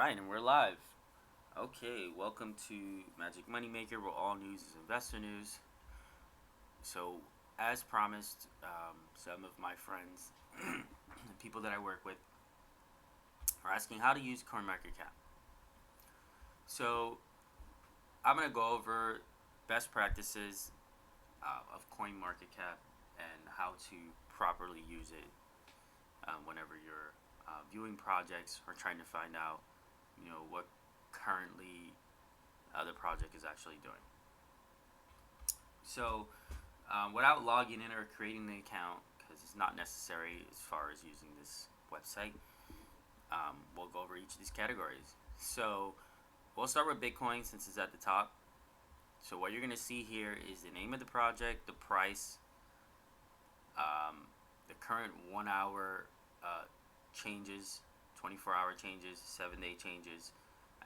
Alright, and we're live. Okay, welcome to Magic Moneymaker, where all news is investor news. So, as promised, some of my friends, the people that I work with, are asking how to use CoinMarketCap. So, I'm going to go over best practices of CoinMarketCap and how to properly use it whenever you're viewing projects or trying to find out, what currently the project is actually doing. So, without logging in or creating an account, because it's not necessary as far as using this website, we'll go over each of these categories. So, we'll start with Bitcoin since it's at the top. So, what you're going to see here is the name of the project, the price, the current 1 hour changes, 24-hour changes, 7-day changes,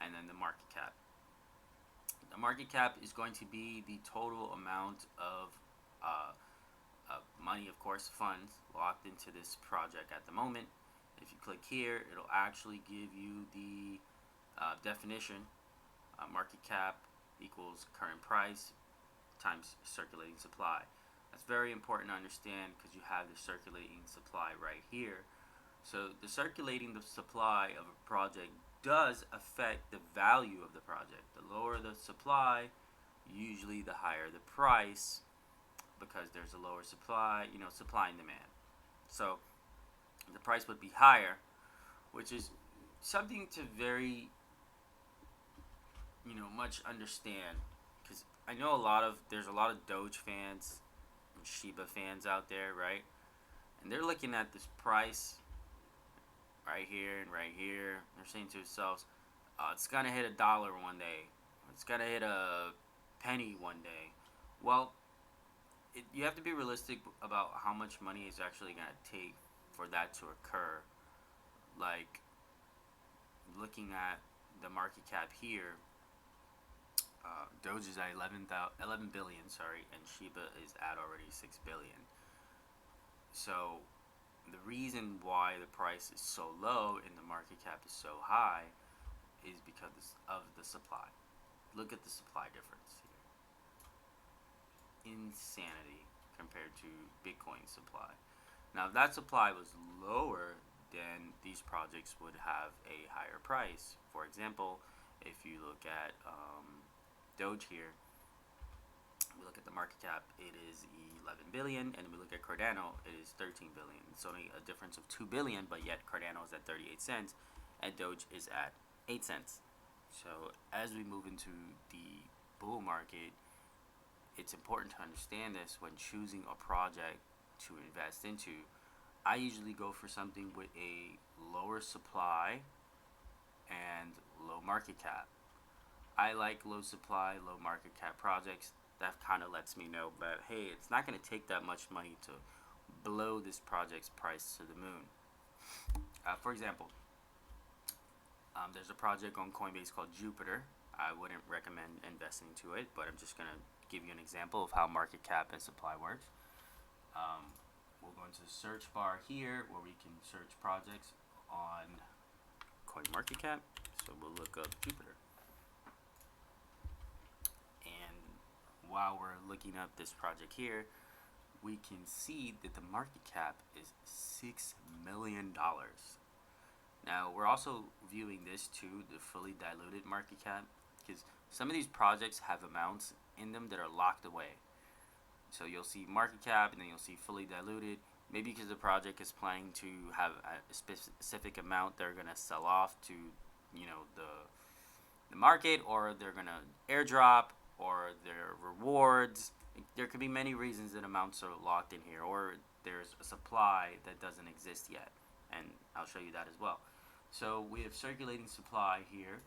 and then the market cap. The market cap is going to be the total amount of money, of course, funds locked into this project at the moment. If you click here, it'll actually give you the definition. Market cap equals current price times circulating supply. That's very important to understand because you have the circulating supply right here. So the circulating the supply of a project does affect the value of the project. The lower the supply, usually the higher the price, because there's a lower supply, supply and demand. So the price would be higher, which is something to very, much understand, because I know there's a lot of Doge fans and Shiba fans out there, right? And they're looking at this price right here and right here. They're saying to themselves, it's gonna hit $1 one day. It's gonna hit a penny one day. Well, you have to be realistic about how much money is actually gonna take for that to occur. Like, looking at the market cap here, Doge is at 11 billion, and Shiba is at already 6 billion. So the reason why the price is so low and the market cap is so high is because of the supply. Look at the supply difference here. Insanity compared to Bitcoin supply. Now, if that supply was lower, then these projects would have a higher price. For example, if you look at Doge here, we look at the market cap, it is 11 billion, and we look at Cardano, it is 13 billion. It's only a difference of 2 billion, but yet Cardano is at 38 cents and Doge is at 8 cents. So as we move into the bull market, it's important to understand this when choosing a project to invest into. I usually go for something with a lower supply and low market cap. I like low supply, low market cap projects. That kind of lets me know that, hey, it's not going to take that much money to blow this project's price to the moon. For example, there's a project on Coinbase called Jupiter. I wouldn't recommend investing into it, but I'm just going to give you an example of how market cap and supply works. We'll go into the search bar here where we can search projects on CoinMarketCap. So we'll look up Jupiter. And while we're looking up this project here, we can see that the market cap is $6 million. Now, we're also viewing this to the fully diluted market cap, because some of these projects have amounts in them that are locked away. So you'll see market cap and then you'll see fully diluted. Maybe because the project is planning to have a specific amount they're going to sell off to, the market, or they're going to airdrop, or their rewards. There could be many reasons that amounts are locked in here, or there's a supply that doesn't exist yet, and I'll show you that as well. So we have circulating supply here,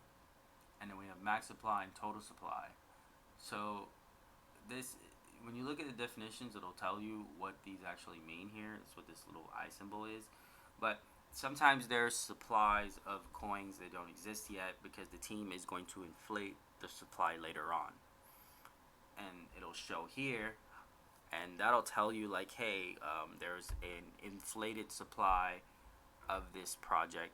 and then we have max supply and total supply. So this, when you look at the definitions, it'll tell you what these actually mean here. That's what this little I symbol is. But sometimes there's supplies of coins that don't exist yet because the team is going to inflate the supply later on. And it'll show here, and that'll tell you like, hey, there's an inflated supply of this project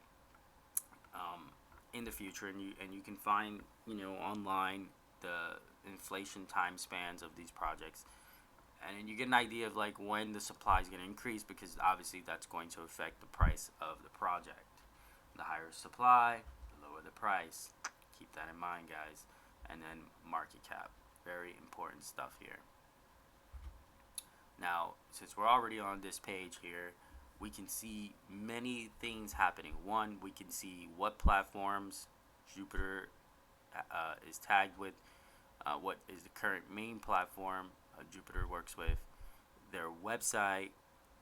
in the future, and you can find, online, the inflation time spans of these projects, and then you get an idea of like when the supply is going to increase, because obviously that's going to affect the price of the project. The higher supply, the lower the price. Keep that in mind, guys. And then market cap, very important stuff here. Now, since we're already on this page here, we can see many things happening. One, we can see what platforms Jupiter is tagged with, what is the current main platform Jupiter works with, their website,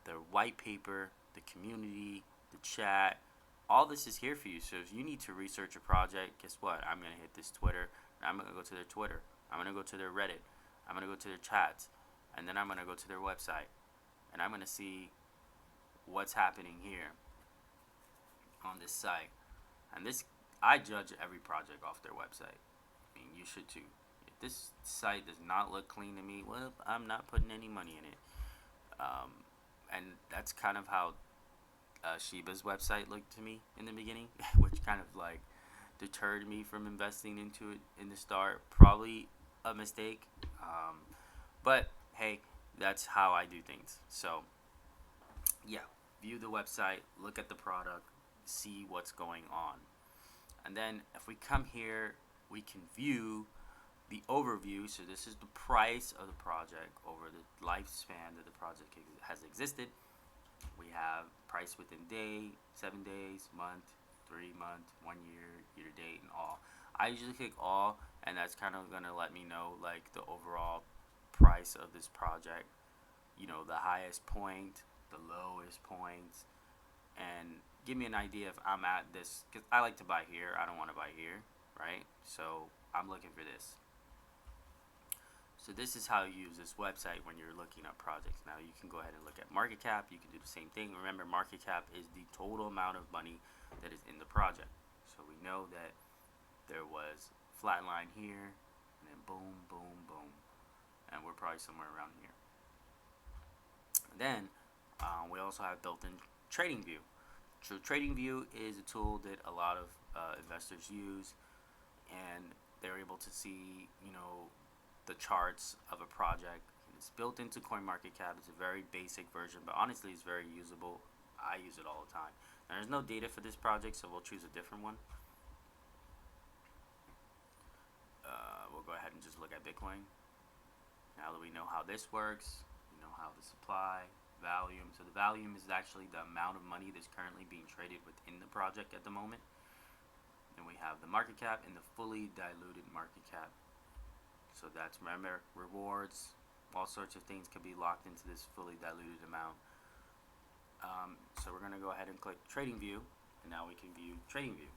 their white paper, the community, the chat. All this is here for you. So if you need to research a project, guess what? I'm going to hit this Twitter. I'm going to go to their Twitter. I'm going to go to their Reddit. I'm going to go to their chats. And then I'm going to go to their website. And I'm going to see what's happening here on this site. And I judge every project off their website. I mean, you should too. If this site does not look clean to me, well, I'm not putting any money in it. And that's kind of how Shiba's website looked to me in the beginning, which kind of like deterred me from investing into it in the start. Probably a mistake, but hey, that's how I do things. So yeah, view the website, look at the product, see what's going on, and then if we come here, we can view the overview. So this is the price of the project over the lifespan that the project has existed. We have price within day, 7 days, month, 3 month, 1 year, year to date, and all. I usually click all, and that's kind of gonna let me know like the overall price of this project. The highest point, the lowest point, and give me an idea if I'm at this. Cause I like to buy here. I don't want to buy here, right? So I'm looking for this. So this is how you use this website when you're looking up projects. Now you can go ahead and look at market cap. You can do the same thing. Remember, market cap is the total amount of money that is in the project. So we know that there was flat line here, and then boom, boom, boom, and we're probably somewhere around here. And then we also have built-in TradingView. So TradingView is a tool that a lot of investors use, and they're able to see, the charts of a project. It's built into CoinMarketCap. It's a very basic version, but honestly, it's very usable. I use it all the time. And there's no data for this project, so we'll choose a different one. We'll go ahead and just look at Bitcoin. Now that we know how this works, we know how the supply, volume. So the volume is actually the amount of money that's currently being traded within the project at the moment. And we have the market cap and the fully diluted market cap. So that's, remember, rewards, all sorts of things could be locked into this fully diluted amount. So we're going to go ahead and click TradingView, and now we can view TradingView.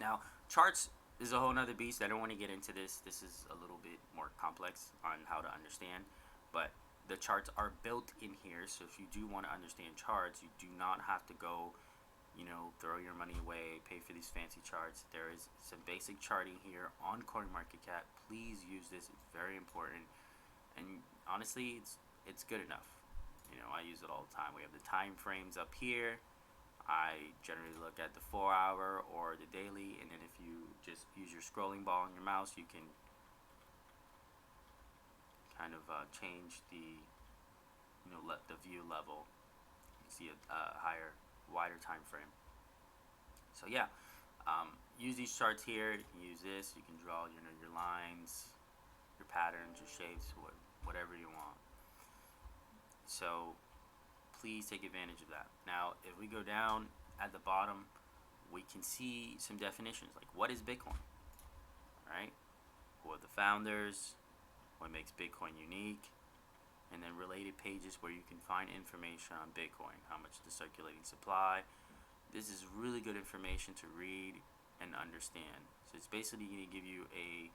Now, charts is a whole nother beast. I don't want to get into this. This is a little bit more complex on how to understand, but the charts are built in here. So if you do want to understand charts, you do not have to go, throw your money away, pay for these fancy charts. There is some basic charting here on CoinMarketCap. Please use this. It's very important. And honestly, it's good enough. I use it all the time. We have the time frames up here. I generally look at the 4-hour or the daily, and then if you just use your scrolling ball on your mouse, you can kind of change the, let the view level. You see a higher, wider time frame. So yeah, use these charts here. You can use this. You can draw, your lines, your patterns, your shapes, whatever you want. So please take advantage of that. Now, if we go down at the bottom, we can see some definitions like what is Bitcoin, right? Who are the founders? What makes Bitcoin unique? And then related pages where you can find information on Bitcoin, how much the circulating supply. This is really good information to read and understand. So it's basically going to give you a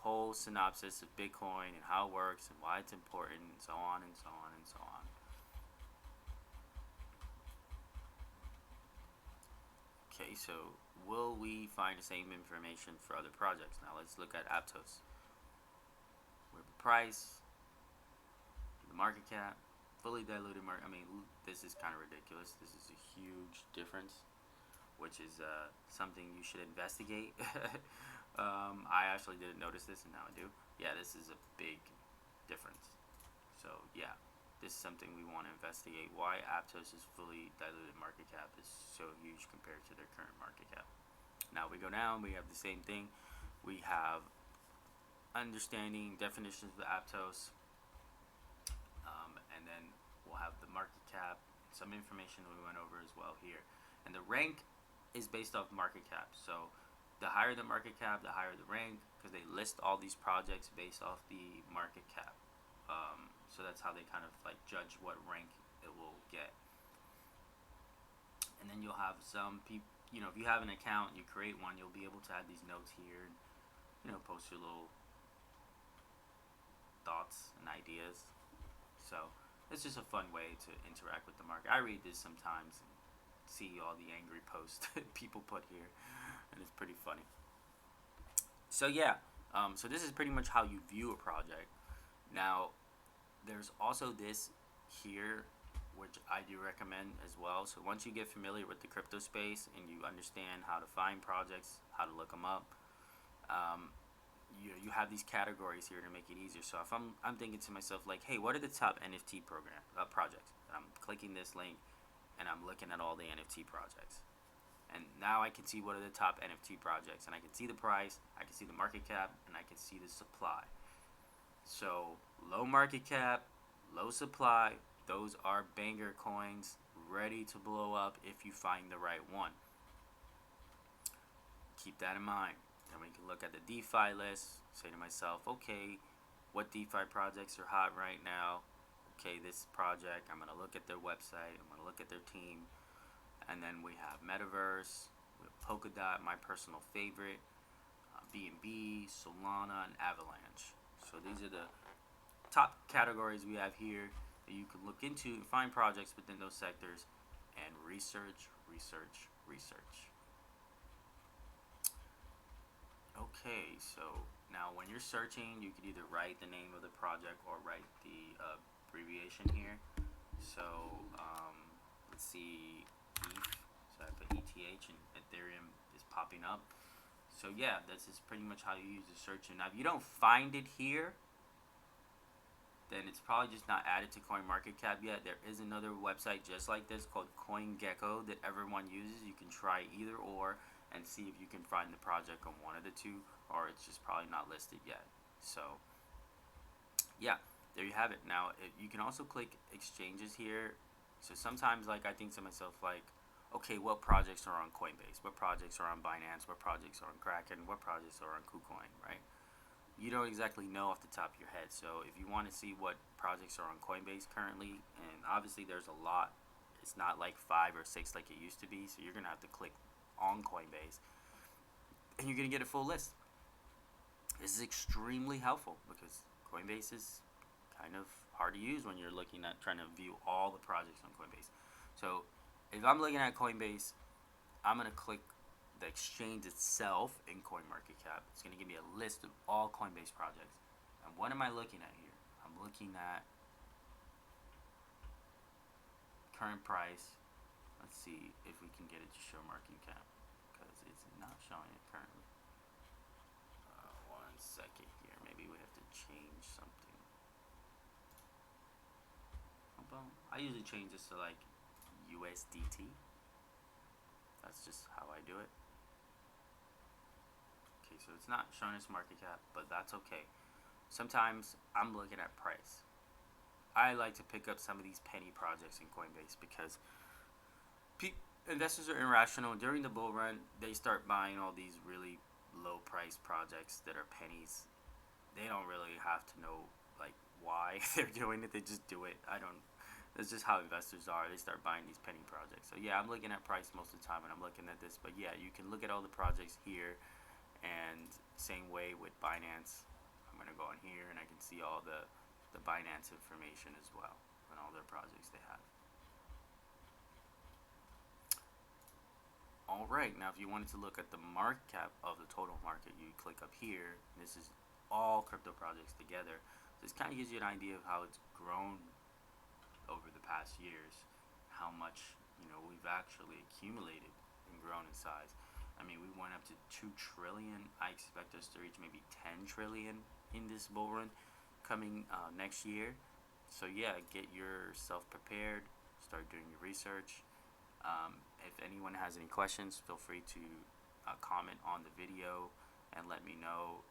whole synopsis of Bitcoin and how it works and why it's important, and so on and so on and so on. Okay, so will we find the same information for other projects? Now let's look at Aptos. We have the price, the market cap, fully diluted market. I mean, this is kind of ridiculous. This is a huge difference. which is something you should investigate. I actually didn't notice this, and now I do. Yeah, this is a big difference. So yeah, this is something we want to investigate. Why Aptos' fully diluted market cap is so huge compared to their current market cap. Now we go down, we have the same thing. We have understanding definitions of Aptos, and then we'll have the market cap, some information we went over as well here. And the rank is based off market cap. So the higher the market cap, the higher the rank, because they list all these projects based off the market cap. So that's how they kind of like judge what rank it will get. And then you'll have some people, if you have an account and you create one, you'll be able to add these notes here and, post your little thoughts and ideas. So it's just a fun way to interact with the market. I read this sometimes and see all the angry posts people put here, and it's pretty funny. So yeah, so this is pretty much how you view a project. Now, there's also this here, which I do recommend as well. So once you get familiar with the crypto space and you understand how to find projects, how to look them up, you have these categories here to make it easier. So if I'm thinking to myself like, hey, what are the top NFT projects? And I'm clicking this link, and I'm looking at all the NFT projects. And now I can see what are the top NFT projects, and I can see the price, I can see the market cap, and I can see the supply. So low market cap, low supply, those are banger coins ready to blow up if you find the right one. Keep that in mind. Then we can look at the DeFi list, say to myself, okay, what DeFi projects are hot right now? Okay, this project, I'm going to look at their website, I'm going to look at their team. And then we have Metaverse, we have Polkadot, my personal favorite, BNB, Solana, and Avalanche. So these are the top categories we have here that you can look into and find projects within those sectors and research. Okay, so now when you're searching, you could either write the name of the project or write the abbreviation here. So let's see, ETH. So I put ETH and Ethereum is popping up. So yeah, this is pretty much how you use the search. And now if you don't find it here, then it's probably just not added to CoinMarketCap yet. There is another website just like this called CoinGecko that everyone uses. You can try either or and see if you can find the project on one of the two, or it's just probably not listed yet. So yeah, there you have it. Now you can also click exchanges here. So sometimes like I think to myself like, okay, what projects are on Coinbase? What projects are on Binance? What projects are on Kraken? What projects are on KuCoin, right? You don't exactly know off the top of your head. So if you want to see what projects are on Coinbase currently, and obviously there's a lot, it's not like 5 or 6 like it used to be, so you're going to have to click on Coinbase, and you're going to get a full list. This is extremely helpful because Coinbase is kind of hard to use when you're looking at trying to view all the projects on Coinbase. So if I'm looking at Coinbase, I'm going to click the exchange itself in CoinMarketCap. It's going to give me a list of all Coinbase projects. And what am I looking at here? I'm looking at current price. Let's see if we can get it to show market cap, because it's not showing it currently. One second here. Maybe we have to change something. I usually change this to like USDT. That's just how I do it. Okay, so it's not showing us market cap, but that's okay. Sometimes I'm looking at price. I like to pick up some of these penny projects in Coinbase because investors are irrational. During the bull run, they start buying all these really low price projects that are pennies. They don't really have to know like why they're doing it. They just do it. That's just how investors are. They start buying these penny projects. So yeah, I'm looking at price most of the time when I'm looking at this. But yeah, you can look at all the projects here, and same way with Binance. I'm gonna go on here and I can see all the Binance information as well and all their projects they have. Alright, now if you wanted to look at the market cap of the total market, you click up here. This is all crypto projects together. This kind of gives you an idea of how it's grown over the past years, how much we've actually accumulated and grown in size. I mean, we went up to 2 trillion. I expect us to reach maybe 10 trillion in this bull run coming next year. So yeah, get yourself prepared. Start doing your research. If anyone has any questions, feel free to comment on the video and let me know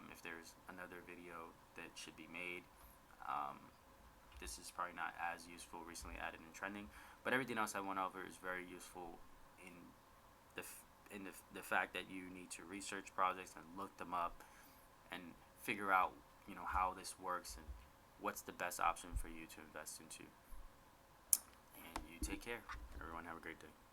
if there's another video that should be made. This is probably not as useful, recently added in trending, but everything else I went over is very useful in the fact that you need to research projects and look them up and figure out how this works and what's the best option for you to invest into. And you take care. Everyone have a great day.